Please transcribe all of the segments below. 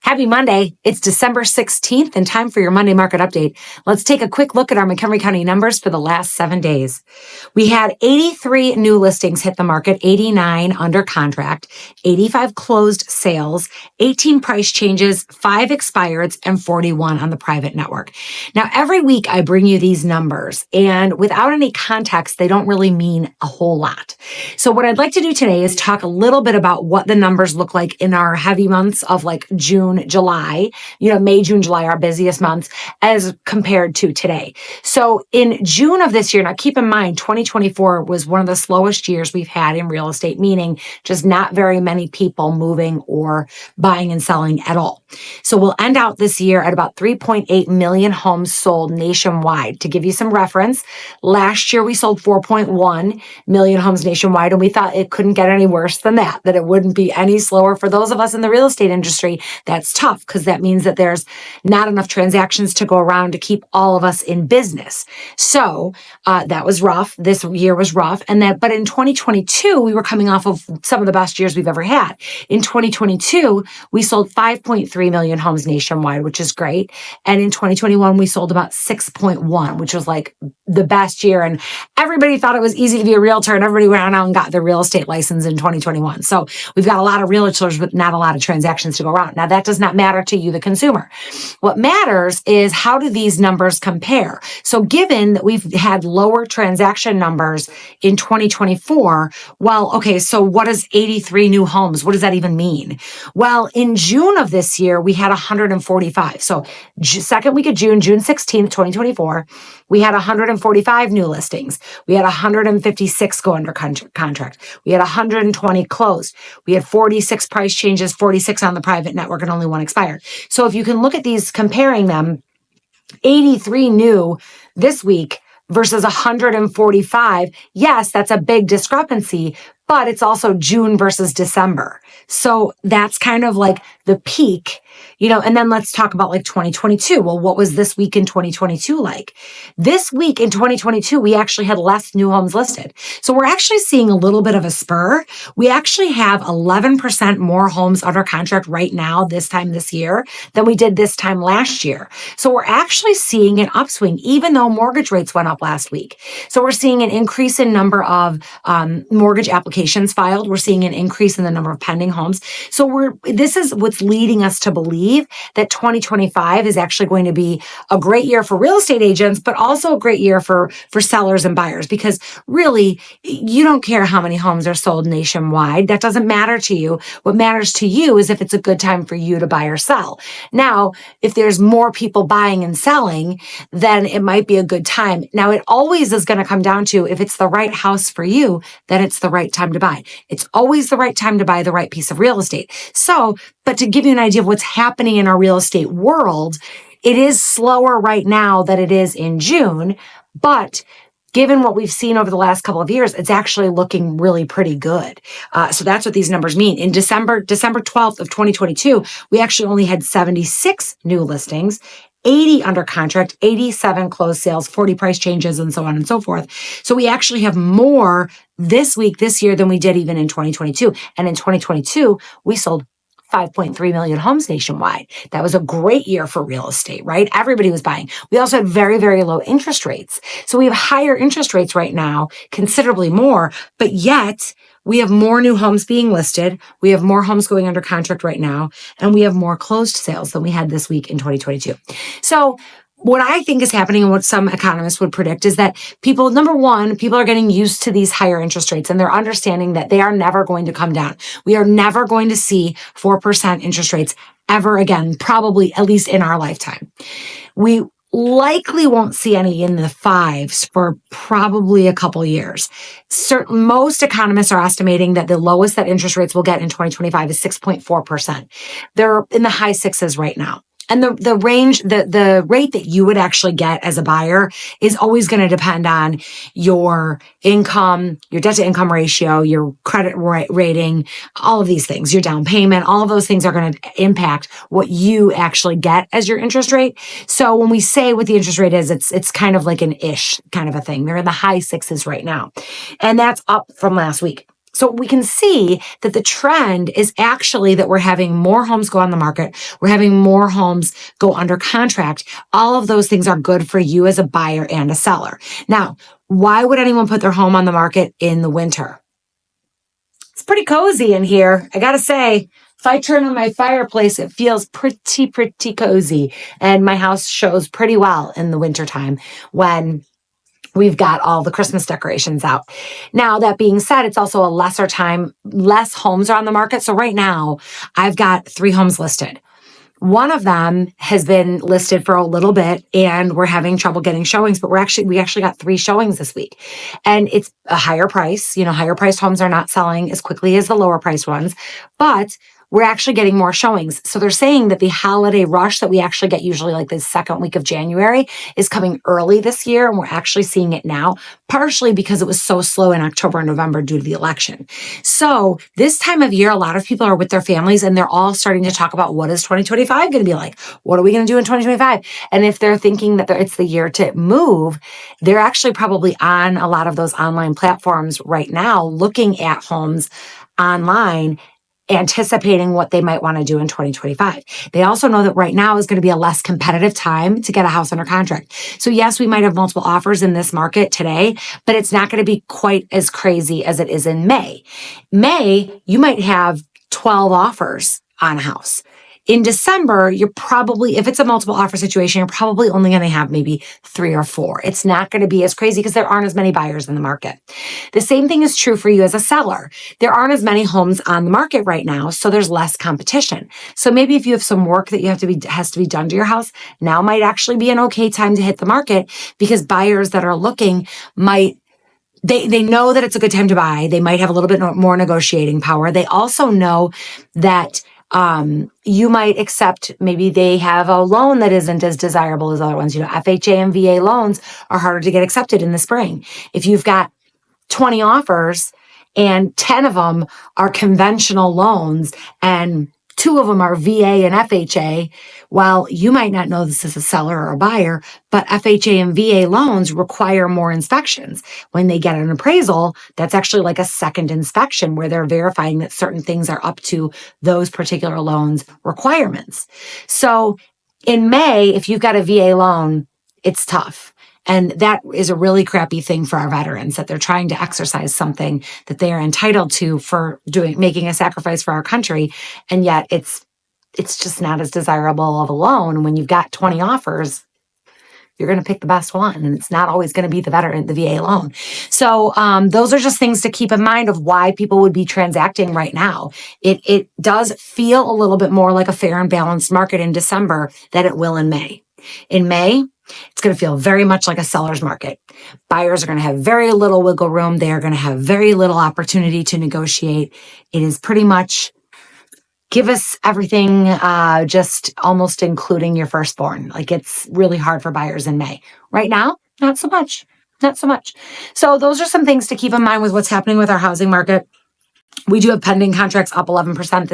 Happy Monday. It's December 16th and time for your Monday market update. Let's take a quick look at our Montgomery County numbers for the last 7 days. We had 83 new listings hit the market, 89 under contract, 85 closed sales, 18 price changes, 5 expireds, and 41 on the private network. Now, every week I bring you these numbers, and without any context, they don't really mean a whole lot. So what I'd like to do today is talk a little bit about what the numbers look like in our heavy months of like June, July, May, June, July, our busiest months as compared to today. So in June of this year, now keep in mind, 2024 was one of the slowest years we've had in real estate, meaning just not very many people moving or buying and selling at all. So we'll end out this year at about 3.8 million homes sold nationwide. To give you some reference, last year we sold 4.1 million homes nationwide, and we thought it couldn't get any worse than that it wouldn't be any slower. For those of us in the real estate industry, that's tough because that means that there's not enough transactions to go around to keep all of us in business. So that was rough. This year was rough. But in 2022, we were coming off of some of the best years we've ever had. In 2022, we sold 5.3 million homes nationwide, which is great. And in 2021, we sold about 6.1, which was like the best year. And everybody thought it was easy to be a realtor, and everybody went out and got their real estate license in 2021. So we've got a lot of realtors, but not a lot of transactions to go around. Now, that does not matter to you, the consumer. What matters is how do these numbers compare? So given that we've had lower transaction numbers in 2024, well, okay, so what is 83 new homes? What does that even mean? Well, in June of this year, we had 145. So second week of June, June 16th, 2024, we had 145 new listings. We had 156 go under contract. We had 120 closed. We had 46 price changes, 46 on the private network, and only 1 expired. So if you can look at these, comparing them, 83 new this week versus 145, yes, that's a big discrepancy, but it's also June versus December. So that's kind of like the peak, and then let's talk about like 2022. Well, what was this week in 2022 like? This week in 2022, we actually had less new homes listed. So we're actually seeing a little bit of a spur. We actually have 11% more homes under contract right now, this time this year, than we did this time last year. So we're actually seeing an upswing, even though mortgage rates went up last week. So we're seeing an increase in number of mortgage applications filed. We're seeing an increase in the number of pending homes. So this is what's leading us to believe that 2025 is actually going to be a great year for real estate agents, but also a great year for sellers and buyers, because really, you don't care how many homes are sold nationwide. That doesn't matter to you. What matters to you is if it's a good time for you to buy or sell. Now, if there's more people buying and selling, then it might be a good time. Now, it always is going to come down to if it's the right house for you, then it's the right time to buy. It's always the right time to buy the right piece of real estate. So, but to give you an idea of what's happening in our real estate world, it is slower right now than it is in June, but given what we've seen over the last couple of years, it's actually looking really pretty good. So that's what these numbers mean. In December 12th of 2022, we actually only had 76 new listings, 80 under contract, 87 closed sales, 40 price changes, and so on and so forth. So we actually have more this week, this year, than we did even in 2022. And in 2022, we sold 5.3 million homes nationwide. That was a great year for real estate, right? Everybody was buying. We also had very, very low interest rates. So we have higher interest rates right now, considerably more, but yet we have more new homes being listed. We have more homes going under contract right now, and we have more closed sales than we had this week in 2022. So what I think is happening and what some economists would predict is that number one, people are getting used to these higher interest rates, and they're understanding that they are never going to come down. We are never going to see 4% interest rates ever again, probably at least in our lifetime. We likely won't see any in the 5s for probably a couple years. Most economists are estimating that the lowest that interest rates will get in 2025 is 6.4%. They're in the high 6s right now. And the range, the rate that you would actually get as a buyer is always going to depend on your income, your debt to income ratio, your credit rating, all of these things, your down payment, all of those things are going to impact what you actually get as your interest rate. So when we say what the interest rate is, it's kind of like an ish kind of a thing. They're in the high 6s right now. And that's up from last week. So we can see that the trend is actually that we're having more homes go on the market. We're having more homes go under contract. All of those things are good for you as a buyer and a seller. Now, why would anyone put their home on the market in the winter? It's pretty cozy in here. I gotta say, if I turn on my fireplace, it feels pretty cozy. And my house shows pretty well in the wintertime when we've got all the Christmas decorations out. Now, that being said, it's also a lesser time, less homes are on the market. So right now, I've got 3 homes listed. One of them has been listed for a little bit and we're having trouble getting showings, but we actually got 3 showings this week. And it's a higher price. Higher priced homes are not selling as quickly as the lower priced ones, but we're actually getting more showings. So they're saying that the holiday rush that we actually get usually like the second week of January is coming early this year. And we're actually seeing it now, partially because it was so slow in October and November due to the election. So this time of year, a lot of people are with their families and they're all starting to talk about what is 2025 going to be like? What are we going to do in 2025? And if they're thinking that it's the year to move, they're actually probably on a lot of those online platforms right now, looking at homes online, anticipating what they might want to do in 2025. They also know that right now is going to be a less competitive time to get a house under contract. So yes, we might have multiple offers in this market today, but it's not going to be quite as crazy as it is in May. May, you might have 12 offers on a house. In December, you're probably, if it's a multiple offer situation, you're probably only going to have maybe 3 or 4. It's not going to be as crazy because there aren't as many buyers in the market. The same thing is true for you as a seller. There aren't as many homes on the market right now, so there's less competition. So maybe if you have some work that has to be done to your house, now might actually be an okay time to hit the market because buyers that are looking they know that it's a good time to buy. They might have a little bit more negotiating power. They also know that you might accept, maybe they have a loan that isn't as desirable as other ones. FHA and VA loans are harder to get accepted in the spring. If you've got 20 offers and 10 of them are conventional loans and 2 of them are VA and FHA, well, you might not know this as a seller or a buyer, but FHA and VA loans require more inspections. When they get an appraisal, that's actually like a second inspection where they're verifying that certain things are up to those particular loans requirements. So in May, if you've got a VA loan, it's tough. And that is a really crappy thing for our veterans, that they're trying to exercise something that they are entitled to for making a sacrifice for our country. And yet it's just not as desirable of a loan. When you've got 20 offers, you're going to pick the best one. And it's not always going to be the VA loan. So those are just things to keep in mind of why people would be transacting right now. It does feel a little bit more like a fair and balanced market in December than it will in May. In May, it's going to feel very much like a seller's market. Buyers are going to have very little wiggle room. They are going to have very little opportunity to negotiate. It is pretty much give us everything, just almost including your firstborn. Like, it's really hard for buyers in May. Right now, not so much. Not so much. So those are some things to keep in mind with what's happening with our housing market. We do have pending contracts up 11%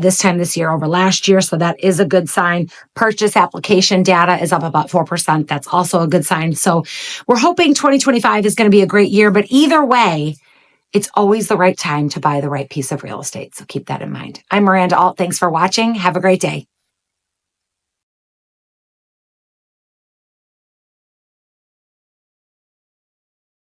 this time this year over last year. So that is a good sign. Purchase application data is up about 4%. That's also a good sign. So we're hoping 2025 is going to be a great year, but either way, it's always the right time to buy the right piece of real estate. So keep that in mind. I'm Miranda Alt. Thanks for watching. Have a great day.